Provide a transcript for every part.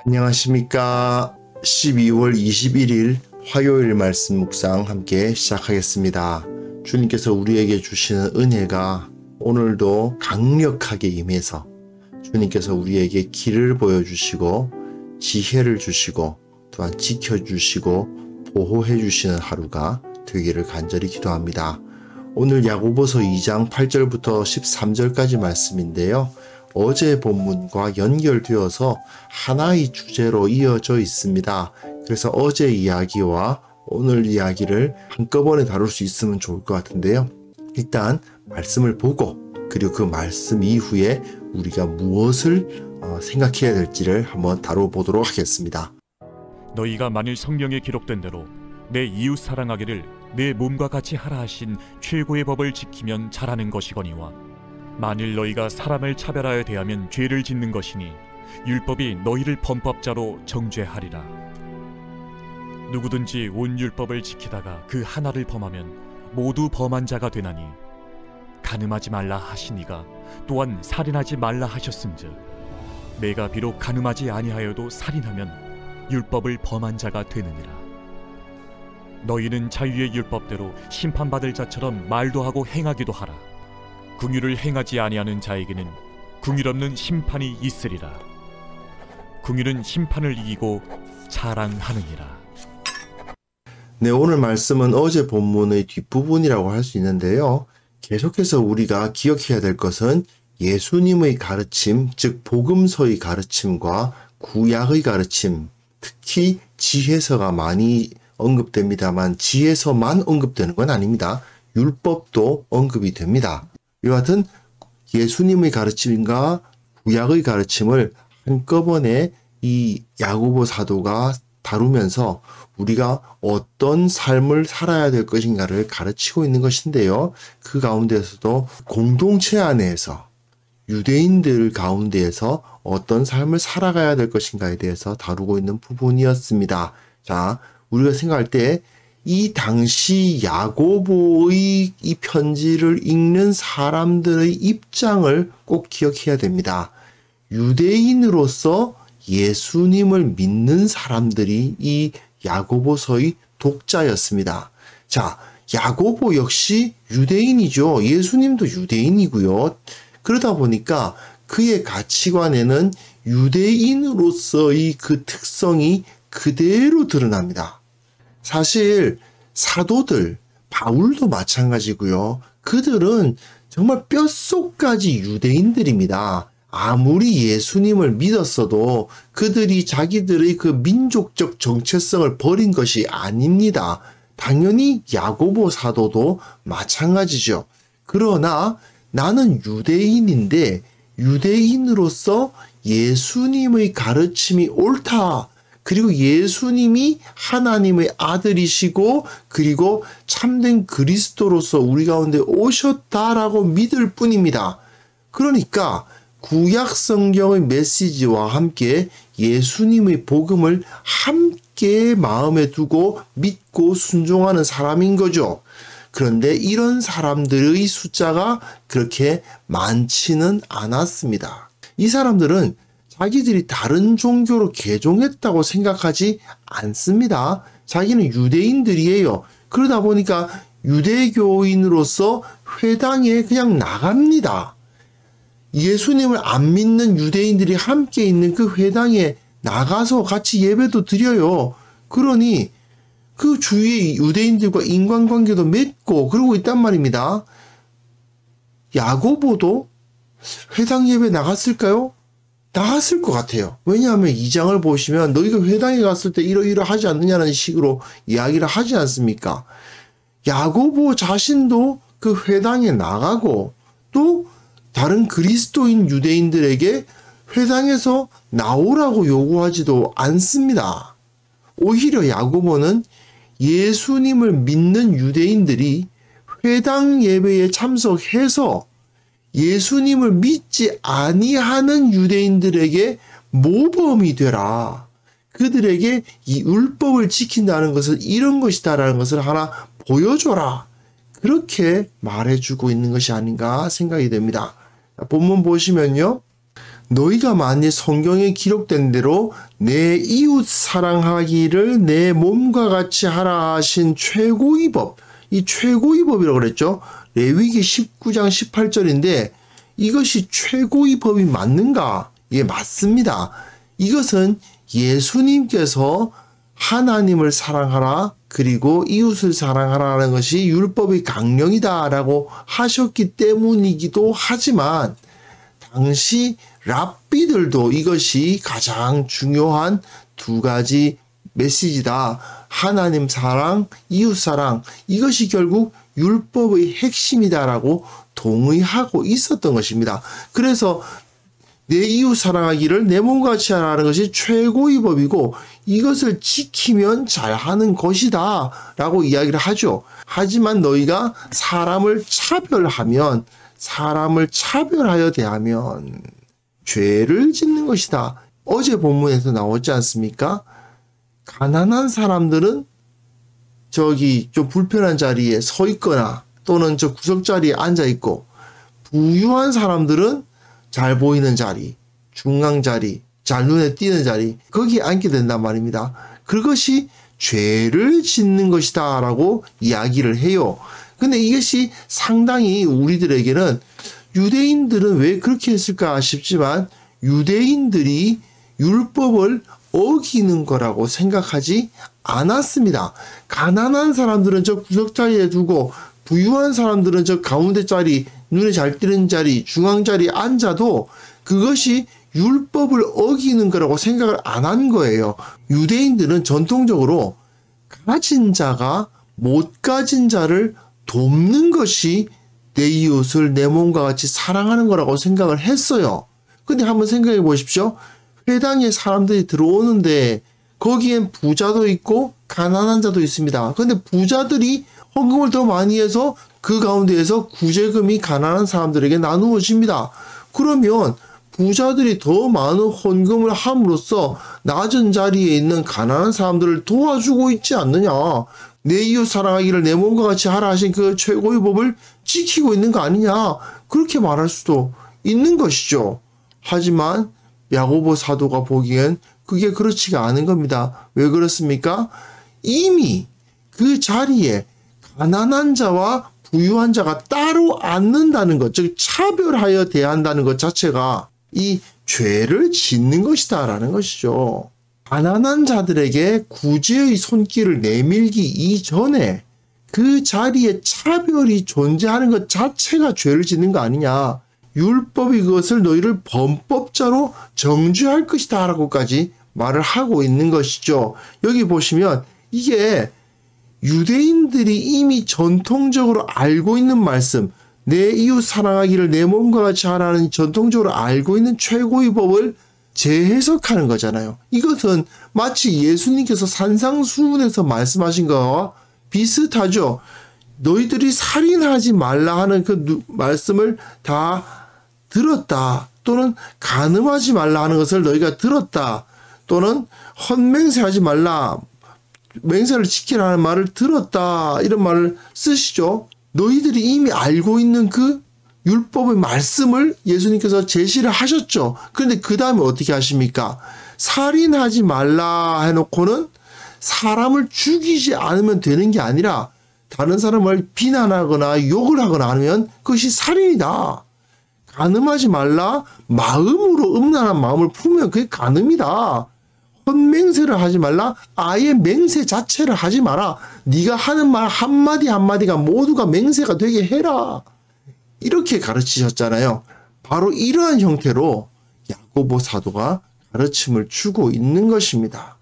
안녕하십니까. 12월 21일 화요일 말씀 묵상 함께 시작하겠습니다. 주님께서 우리에게 주시는 은혜가 오늘도 강력하게 임해서 주님께서 우리에게 길을 보여주시고 지혜를 주시고 또한 지켜주시고 보호해 주시는 하루가 되기를 간절히 기도합니다. 오늘 야고보서 2장 8절부터 13절까지 말씀인데요. 어제 본문과 연결되어서 하나의 주제로 이어져 있습니다. 그래서 어제 이야기와 오늘 이야기를 한꺼번에 다룰 수 있으면 좋을 것 같은데요. 일단 말씀을 보고 그리고 그 말씀 이후에 우리가 무엇을 생각해야 될지를 한번 다뤄보도록 하겠습니다. 너희가 만일 성경에 기록된 대로 내 이웃 사랑하기를 내 몸과 같이 하라 하신 최고의 법을 지키면 잘하는 것이거니와 만일 너희가 사람을 차별하여 대하면 죄를 짓는 것이니 율법이 너희를 범법자로 정죄하리라. 누구든지 온 율법을 지키다가 그 하나를 범하면 모두 범한 자가 되나니 간음하지 말라 하시니가 또한 살인하지 말라 하셨음즉 내가 비록 간음하지 아니하여도 살인하면 율법을 범한 자가 되느니라. 너희는 자유의 율법대로 심판받을 자처럼 말도 하고 행하기도 하라. 긍휼을 행하지 아니하는 자에게는 긍휼 없는 심판이 있으리라. 긍휼은 심판을 이기고 자랑하느니라. 네, 오늘 말씀은 어제 본문의 뒷부분이라고 할 수 있는데요. 계속해서 우리가 기억해야 될 것은 예수님의 가르침, 즉 복음서의 가르침과 구약의 가르침, 특히 지혜서가 많이 언급됩니다만 지혜서만 언급되는 건 아닙니다. 율법도 언급이 됩니다. 이와 같은 예수님의 가르침과 구약의 가르침을 한꺼번에 이 야고보 사도가 다루면서 우리가 어떤 삶을 살아야 될 것인가를 가르치고 있는 것인데요. 그 가운데서도 공동체 안에서 유대인들 가운데에서 어떤 삶을 살아가야 될 것인가에 대해서 다루고 있는 부분이었습니다. 자, 우리가 생각할 때 이 당시 야고보의 이 편지를 읽는 사람들의 입장을 꼭 기억해야 됩니다. 유대인으로서 예수님을 믿는 사람들이 이 야고보서의 독자였습니다. 자, 야고보 역시 유대인이죠. 예수님도 유대인이고요. 그러다 보니까 그의 가치관에는 유대인으로서의 그 특성이 그대로 드러납니다. 사실 사도들, 바울도 마찬가지고요. 그들은 정말 뼛속까지 유대인들입니다. 아무리 예수님을 믿었어도 그들이 자기들의 그 민족적 정체성을 버린 것이 아닙니다. 당연히 야고보 사도도 마찬가지죠. 그러나 나는 유대인인데 유대인으로서 예수님의 가르침이 옳다. 그리고 예수님이 하나님의 아들이시고 그리고 참된 그리스도로서 우리 가운데 오셨다라고 믿을 뿐입니다. 그러니까 구약 성경의 메시지와 함께 예수님의 복음을 함께 마음에 두고 믿고 순종하는 사람인 거죠. 그런데 이런 사람들의 숫자가 그렇게 많지는 않았습니다. 이 사람들은 자기들이 다른 종교로 개종했다고 생각하지 않습니다. 자기는 유대인들이에요. 그러다 보니까 유대교인으로서 회당에 그냥 나갑니다. 예수님을 안 믿는 유대인들이 함께 있는 그 회당에 나가서 같이 예배도 드려요. 그러니 그 주위의 유대인들과 인간관계도 맺고 그러고 있단 말입니다. 야고보도 회당 예배 나갔을까요? 나갔을 것 같아요. 왜냐하면 2장을 보시면 너희가 회당에 갔을 때 이러이러하지 않느냐는 식으로 이야기를 하지 않습니까? 야고보 자신도 그 회당에 나가고 또 다른 그리스도인 유대인들에게 회당에서 나오라고 요구하지도 않습니다. 오히려 야고보는 예수님을 믿는 유대인들이 회당 예배에 참석해서 예수님을 믿지 아니하는 유대인들에게 모범이 되라. 그들에게 이 율법을 지킨다는 것은 이런 것이다라는 것을 하나 보여줘라. 그렇게 말해주고 있는 것이 아닌가 생각이 됩니다. 본문 보시면요. 너희가 만일 성경에 기록된 대로 내 이웃 사랑하기를 내 몸과 같이 하라 하신 최고의 법, 이 최고의 법이라고 그랬죠. 레위기 19장 18절인데 이것이 최고의 법이 맞는가? 예, 맞습니다. 이것은 예수님께서 하나님을 사랑하라 그리고 이웃을 사랑하라는 것이 율법의 강령이다라고 하셨기 때문이기도 하지만 당시 랍비들도 이것이 가장 중요한 두 가지 메시지다. 하나님 사랑, 이웃 사랑, 이것이 결국 율법의 핵심이다라고 동의하고 있었던 것입니다. 그래서 내 이웃 사랑하기를 내 몸과 같이 하라는 것이 최고의 법이고 이것을 지키면 잘하는 것이다 라고 이야기를 하죠. 하지만 너희가 사람을 차별하여 대하면 죄를 짓는 것이다. 어제 본문에서 나오지 않습니까? 가난한 사람들은 저기 좀 불편한 자리에 서 있거나 또는 저 구석자리에 앉아 있고 부유한 사람들은 잘 보이는 자리, 중앙 자리, 잘 눈에 띄는 자리 거기에 앉게 된단 말입니다. 그것이 죄를 짓는 것이다 라고 이야기를 해요. 근데 이것이 상당히 우리들에게는 유대인들은 왜 그렇게 했을까 싶지만 유대인들이 율법을 어기는 거라고 생각하지 않았습니다. 가난한 사람들은 저 구석자리에 두고 부유한 사람들은 저 가운데 자리, 눈에 잘 띄는 자리, 중앙 자리에 앉아도 그것이 율법을 어기는 거라고 생각을 안 한 거예요. 유대인들은 전통적으로 가진 자가 못 가진 자를 돕는 것이 내 이웃을 내 몸과 같이 사랑하는 거라고 생각을 했어요. 근데 한번 생각해 보십시오. 회당에 사람들이 들어오는데 거기엔 부자도 있고 가난한 자도 있습니다. 근데 부자들이 헌금을 더 많이 해서 그 가운데에서 구제금이 가난한 사람들에게 나누어집니다. 그러면 부자들이 더 많은 헌금을 함으로써 낮은 자리에 있는 가난한 사람들을 도와주고 있지 않느냐. 내 이웃 사랑하기를 내 몸과 같이 하라 하신 그 최고의 법을 지키고 있는 거 아니냐. 그렇게 말할 수도 있는 것이죠. 하지만 야고보 사도가 보기엔 그게 그렇지가 않은 겁니다. 왜 그렇습니까? 이미 그 자리에 가난한 자와 부유한 자가 따로 앉는다는 것, 즉 차별하여 대한다는 것 자체가 이 죄를 짓는 것이다 라는 것이죠. 가난한 자들에게 구제의 손길을 내밀기 이전에 그 자리에 차별이 존재하는 것 자체가 죄를 짓는 거 아니냐. 율법이 그것을 너희를 범법자로 정죄할 것이다 라고까지 말을 하고 있는 것이죠. 여기 보시면 이게 유대인들이 이미 전통적으로 알고 있는 말씀, 내 이웃 사랑하기를 내 몸과 같이 하라는 전통적으로 알고 있는 최고의 법을 재해석하는 거잖아요. 이것은 마치 예수님께서 산상수훈에서 말씀하신 거와 비슷하죠. 너희들이 살인하지 말라 하는 그 말씀을 다 들었다. 또는 간음하지 말라 하는 것을 너희가 들었다. 또는 헛맹세하지 말라. 맹세를 지키라는 말을 들었다. 이런 말을 쓰시죠. 너희들이 이미 알고 있는 그 율법의 말씀을 예수님께서 제시를 하셨죠. 그런데 그 다음에 어떻게 하십니까? 살인하지 말라 해놓고는 사람을 죽이지 않으면 되는 게 아니라 다른 사람을 비난하거나 욕을 하거나 하면 그것이 살인이다. 간음하지 말라. 마음으로 음란한 마음을 품으면 그게 간음이다. 헛맹세를 하지 말라. 아예 맹세 자체를 하지 마라. 네가 하는 말 한마디 한마디가 모두가 맹세가 되게 해라. 이렇게 가르치셨잖아요. 바로 이러한 형태로 야고보 사도가 가르침을 주고 있는 것입니다.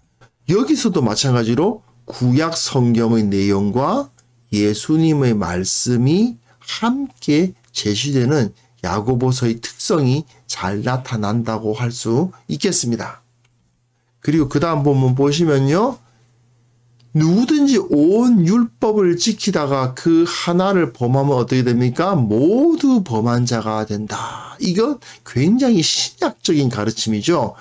여기서도 마찬가지로 구약 성경의 내용과 예수님의 말씀이 함께 제시되는 야고보서의 특성이 잘 나타난다고 할 수 있겠습니다. 그리고 그 다음 본문 보시면요. 누구든지 온 율법을 지키다가 그 하나를 범하면 어떻게 됩니까? 모두 범한 자가 된다. 이건 굉장히 신약적인 가르침이죠.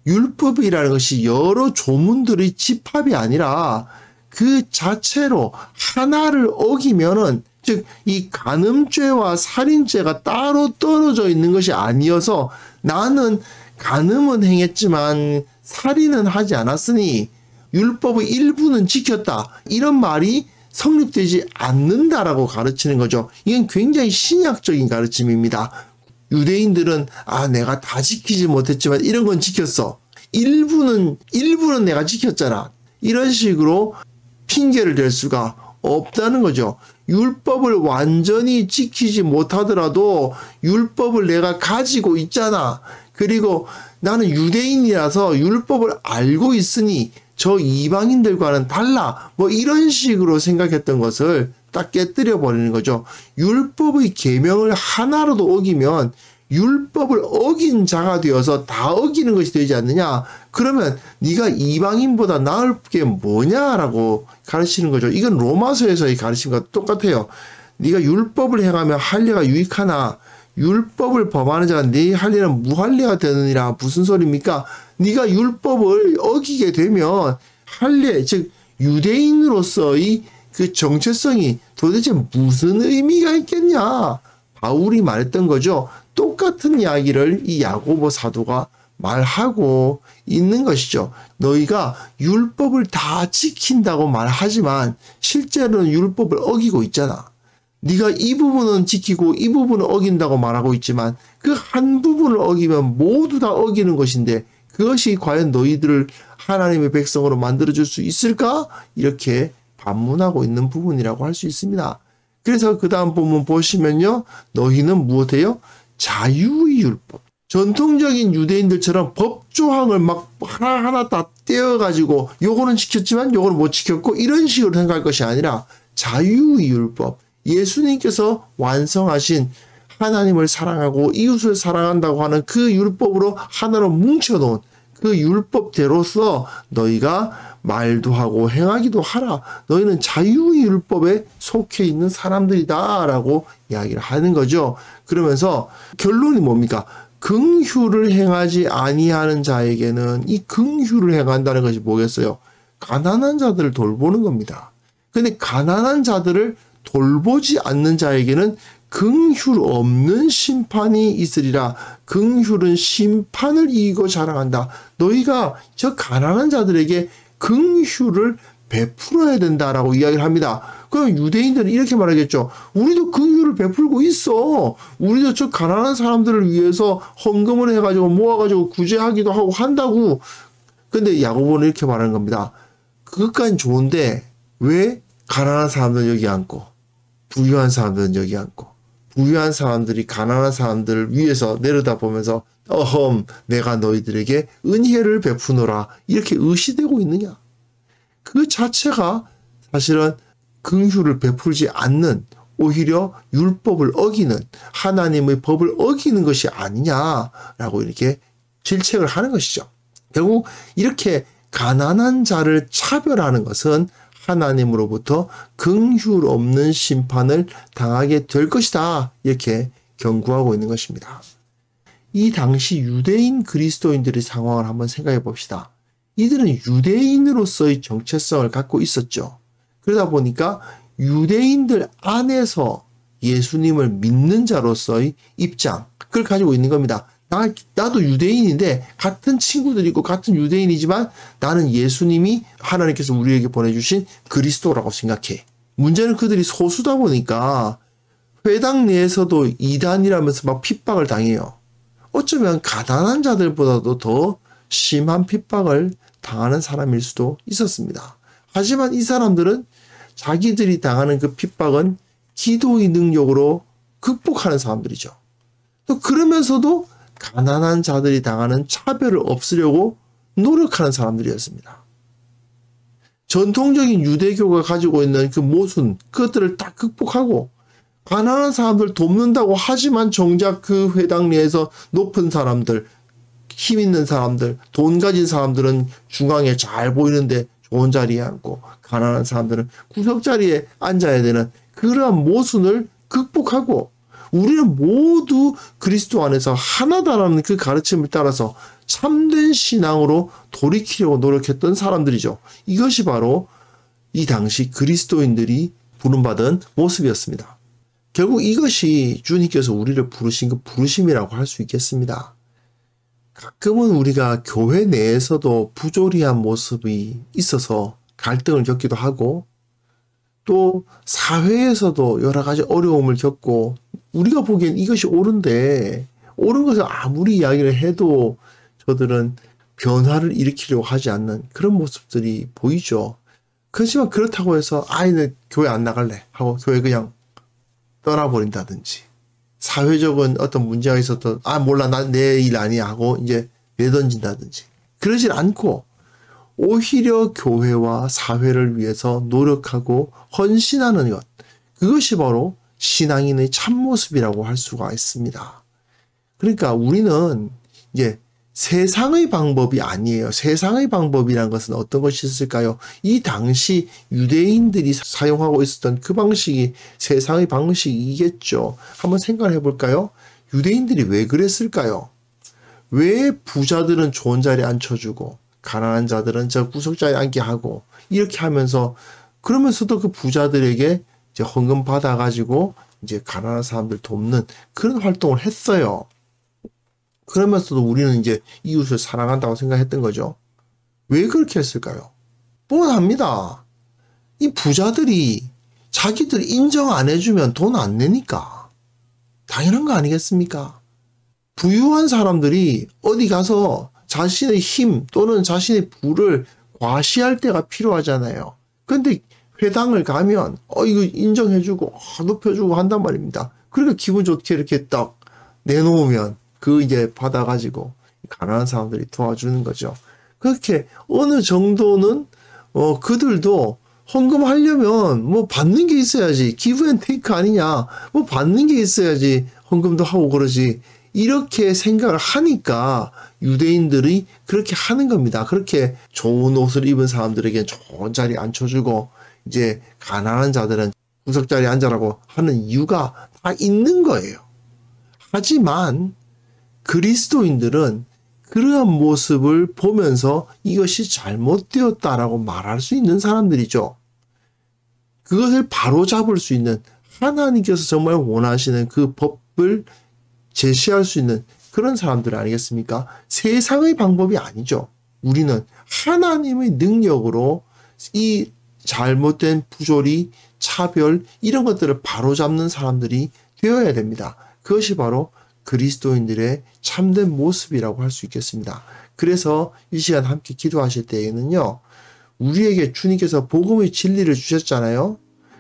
율법이라는 것이 여러 조문들의 집합이 아니라 그 자체로 하나를 어기면은 즉 이 간음죄와 살인죄가 따로 떨어져 있는 것이 아니어서 나는 간음은 행했지만 살인은 하지 않았으니 율법의 일부는 지켰다. 이런 말이 성립되지 않는다라고 가르치는 거죠. 이건 굉장히 신약적인 가르침입니다. 유대인들은 내가 다 지키지 못했지만 이런 건 지켰어. 일부는 내가 지켰잖아. 이런 식으로 핑계를 댈 수가 없다는 거죠. 율법을 완전히 지키지 못하더라도 율법을 내가 가지고 있잖아. 그리고 나는 유대인이라서 율법을 알고 있으니 저 이방인들과는 달라. 뭐 이런 식으로 생각했던 것을 딱 깨뜨려 버리는 거죠. 율법의 계명을 하나라도 어기면 율법을 어긴 자가 되어서 다 어기는 것이 되지 않느냐. 그러면 네가 이방인보다 나을 게 뭐냐라고 가르치는 거죠. 이건 로마서에서의 가르침과 똑같아요. 네가 율법을 행하면 할례가 유익하나 율법을 범하는 자가 네 할례는 무할례가 되느니라. 무슨 소리입니까? 네가 율법을 어기게 되면 할례, 즉 유대인으로서의 그 정체성이 도대체 무슨 의미가 있겠냐. 바울이 말했던 거죠. 똑같은 이야기를 이 야고보 사도가 말하고 있는 것이죠. 너희가 율법을 다 지킨다고 말하지만 실제로는 율법을 어기고 있잖아. 네가 이 부분은 지키고 이 부분은 어긴다고 말하고 있지만 그 한 부분을 어기면 모두 다 어기는 것인데 그것이 과연 너희들을 하나님의 백성으로 만들어줄 수 있을까? 이렇게 반문하고 있는 부분이라고 할 수 있습니다. 그래서 그 다음 본문 보시면요. 너희는 무엇해요? 자유의 율법. 전통적인 유대인들처럼 법조항을 막 하나하나 다 떼어가지고 요거는 지켰지만 요거는 못 지켰고 이런 식으로 생각할 것이 아니라 자유의 율법. 예수님께서 완성하신 하나님을 사랑하고 이웃을 사랑한다고 하는 그 율법으로 하나로 뭉쳐놓은 그 율법대로서 너희가 말도 하고 행하기도 하라. 너희는 자유의 율법에 속해 있는 사람들이다 라고 이야기를 하는 거죠. 그러면서 결론이 뭡니까? 긍휼을 행하지 아니하는 자에게는 이 긍휼을 행한다는 것이 뭐겠어요? 가난한 자들을 돌보는 겁니다. 근데 가난한 자들을 돌보지 않는 자에게는 긍휼 없는 심판이 있으리라. 긍휼은 심판을 이기고 자랑한다. 너희가 저 가난한 자들에게 긍휼을 베풀어야 된다라고 이야기를 합니다. 그럼 유대인들은 이렇게 말하겠죠. 우리도 긍휼을 베풀고 있어. 우리도 저 가난한 사람들을 위해서 헌금을 해가지고 모아가지고 구제하기도 하고 한다고. 근데 야고보는 이렇게 말하는 겁니다. 그것까진 좋은데 왜 가난한 사람들은 여기 앉고 부유한 사람들은 여기 앉고 부유한 사람들이 가난한 사람들을 위해서 내려다보면서 내가 너희들에게 은혜를 베푸노라 이렇게 의시되고 있느냐. 그 자체가 사실은 긍휼을 베풀지 않는 오히려 율법을 어기는 하나님의 법을 어기는 것이 아니냐라고 이렇게 질책을 하는 것이죠. 결국 이렇게 가난한 자를 차별하는 것은 하나님으로부터 긍휼 없는 심판을 당하게 될 것이다. 이렇게 경고하고 있는 것입니다. 이 당시 유대인 그리스도인들의 상황을 한번 생각해 봅시다. 이들은 유대인으로서의 정체성을 갖고 있었죠. 그러다 보니까 유대인들 안에서 예수님을 믿는 자로서의 입장, 그걸 가지고 있는 겁니다. 나도 유대인인데 같은 친구들이고 같은 유대인이지만 나는 예수님이 하나님께서 우리에게 보내주신 그리스도라고 생각해. 문제는 그들이 소수다 보니까 회당 내에서도 이단이라면서 막 핍박을 당해요. 어쩌면 가난한 자들보다도 더 심한 핍박을 당하는 사람일 수도 있었습니다. 하지만 이 사람들은 자기들이 당하는 그 핍박은 기도의 능력으로 극복하는 사람들이죠. 또 그러면서도 가난한 자들이 당하는 차별을 없애려고 노력하는 사람들이었습니다. 전통적인 유대교가 가지고 있는 그 모순, 그것들을 딱 극복하고 가난한 사람들 돕는다고 하지만 정작 그 회당 내에서 높은 사람들, 힘 있는 사람들, 돈 가진 사람들은 중앙에 잘 보이는데 좋은 자리에 앉고 가난한 사람들은 구석자리에 앉아야 되는 그러한 모순을 극복하고 우리는 모두 그리스도 안에서 하나다라는 그 가르침을 따라서 참된 신앙으로 돌이키려고 노력했던 사람들이죠. 이것이 바로 이 당시 그리스도인들이 부름받은 모습이었습니다. 결국 이것이 주님께서 우리를 부르신 그 부르심이라고 할 수 있겠습니다. 가끔은 우리가 교회 내에서도 부조리한 모습이 있어서 갈등을 겪기도 하고 또 사회에서도 여러 가지 어려움을 겪고 우리가 보기엔 이것이 옳은데 옳은 것을 아무리 이야기를 해도 저들은 변화를 일으키려고 하지 않는 그런 모습들이 보이죠. 그렇지만 그렇다고 해서 아이는 교회 안 나갈래 하고 교회 그냥 떠나버린다든지 사회적인 어떤 문제가 있어도 몰라 난 내 일 아니야 하고 이제 내던진다든지 그러질 않고 오히려 교회와 사회를 위해서 노력하고 헌신하는 것 그것이 바로 신앙인의 참모습이라고 할 수가 있습니다. 그러니까 우리는 이제 세상의 방법이 아니에요. 세상의 방법이란 것은 어떤 것이 있을까요? 이 당시 유대인들이 사용하고 있었던 그 방식이 세상의 방식이겠죠. 한번 생각을 해볼까요? 유대인들이 왜 그랬을까요? 왜 부자들은 좋은 자리에 앉혀주고 가난한 자들은 저 구석자리에 앉게 하고 이렇게 하면서 그러면서도 그 부자들에게 이제 헌금 받아가지고 이제 가난한 사람들 돕는 그런 활동을 했어요. 그러면서도 우리는 이제 이웃을 사랑한다고 생각했던 거죠. 왜 그렇게 했을까요? 뻔합니다. 이 부자들이 자기들 인정 안 해주면 돈 안 내니까. 당연한 거 아니겠습니까? 부유한 사람들이 어디 가서 자신의 힘 또는 자신의 부를 과시할 때가 필요하잖아요. 근데 회당을 가면 이거 인정해주고 높여주고 한단 말입니다. 그러니까 기분 좋게 이렇게 딱 내놓으면 그 이제 받아가지고 가난한 사람들이 도와주는 거죠. 그렇게 어느 정도는 그들도 헌금하려면 뭐 받는 게 있어야지 기브 앤 테이크 아니냐 뭐 받는 게 있어야지 헌금도 하고 그러지 이렇게 생각을 하니까 유대인들이 그렇게 하는 겁니다. 그렇게 좋은 옷을 입은 사람들에게 좋은 자리에 앉혀주고 이제 가난한 자들은 구석자리에 앉으라고 하는 이유가 다 있는 거예요. 하지만 그리스도인들은 그러한 모습을 보면서 이것이 잘못되었다라고 말할 수 있는 사람들이죠. 그것을 바로잡을 수 있는 하나님께서 정말 원하시는 그 법을 제시할 수 있는 그런 사람들 아니겠습니까? 세상의 방법이 아니죠. 우리는 하나님의 능력으로 이 잘못된 부조리, 차별 이런 것들을 바로잡는 사람들이 되어야 됩니다. 그것이 바로 그리스도인들의 참된 모습이라고 할 수 있겠습니다. 그래서 이 시간 함께 기도하실 때에는요. 우리에게 주님께서 복음의 진리를 주셨잖아요.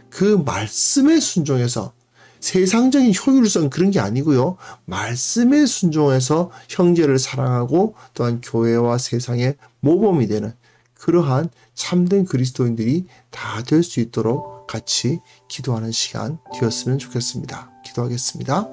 그 말씀에 순종해서 세상적인 효율성 그런 게 아니고요. 말씀에 순종해서 형제를 사랑하고 또한 교회와 세상의 모범이 되는 그러한 참된 그리스도인들이 다 될 수 있도록 같이 기도하는 시간 되었으면 좋겠습니다. 기도하겠습니다.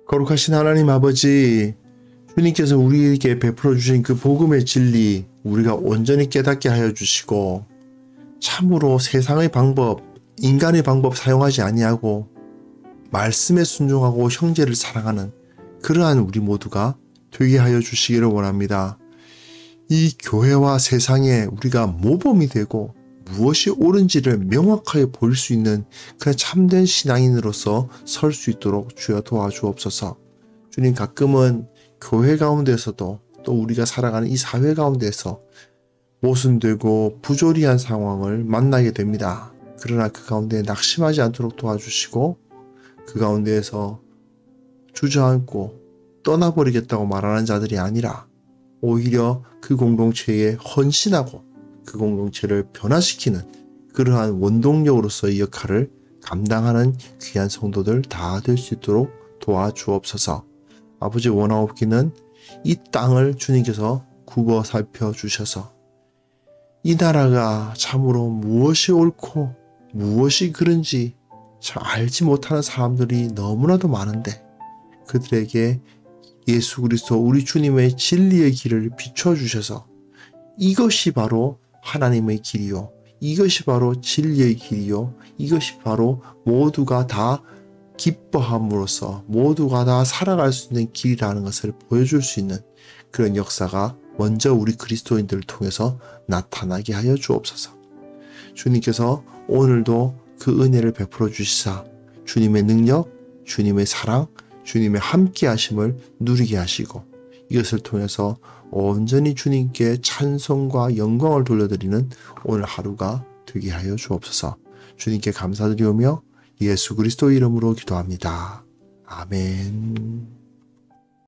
거룩하신 하나님 아버지, 주님께서 우리에게 베풀어 주신 그 복음의 진리 우리가 온전히 깨닫게 하여 주시고 참으로 세상의 방법, 인간의 방법 사용하지 아니하고 말씀에 순종하고 형제를 사랑하는 그러한 우리 모두가 되게 하여 주시기를 원합니다. 이 교회와 세상에 우리가 모범이 되고 무엇이 옳은지를 명확하게 볼 수 있는 그런 참된 신앙인으로서 설 수 있도록 주여 도와주옵소서. 주님, 가끔은 교회 가운데서도 또 우리가 살아가는 이 사회 가운데서 모순되고 부조리한 상황을 만나게 됩니다. 그러나 그 가운데 낙심하지 않도록 도와주시고 그 가운데에서 주저앉고 떠나버리겠다고 말하는 자들이 아니라 오히려 그 공동체에 헌신하고 그 공동체를 변화시키는 그러한 원동력으로서의 역할을 감당하는 귀한 성도들 다 될 수 있도록 도와주옵소서. 아버지, 원하옵기는 이 땅을 주님께서 굽어 살펴주셔서 이 나라가 참으로 무엇이 옳고 무엇이 그른지 잘 알지 못하는 사람들이 너무나도 많은데 그들에게 예수 그리스도 우리 주님의 진리의 길을 비춰주셔서 이것이 바로 하나님의 길이요, 이것이 바로 진리의 길이요, 이것이 바로 모두가 다 기뻐함으로써 모두가 다 살아갈 수 있는 길이라는 것을 보여줄 수 있는 그런 역사가 먼저 우리 그리스도인들을 통해서 나타나게 하여 주옵소서. 주님께서 오늘도 그 은혜를 베풀어 주시사 주님의 능력, 주님의 사랑, 주님의 함께 하심을 누리게 하시고 이것을 통해서 온전히 주님께 찬송과 영광을 돌려드리는 오늘 하루가 되게 하여 주옵소서. 주님께 감사드리오며 예수 그리스도 이름으로 기도합니다. 아멘.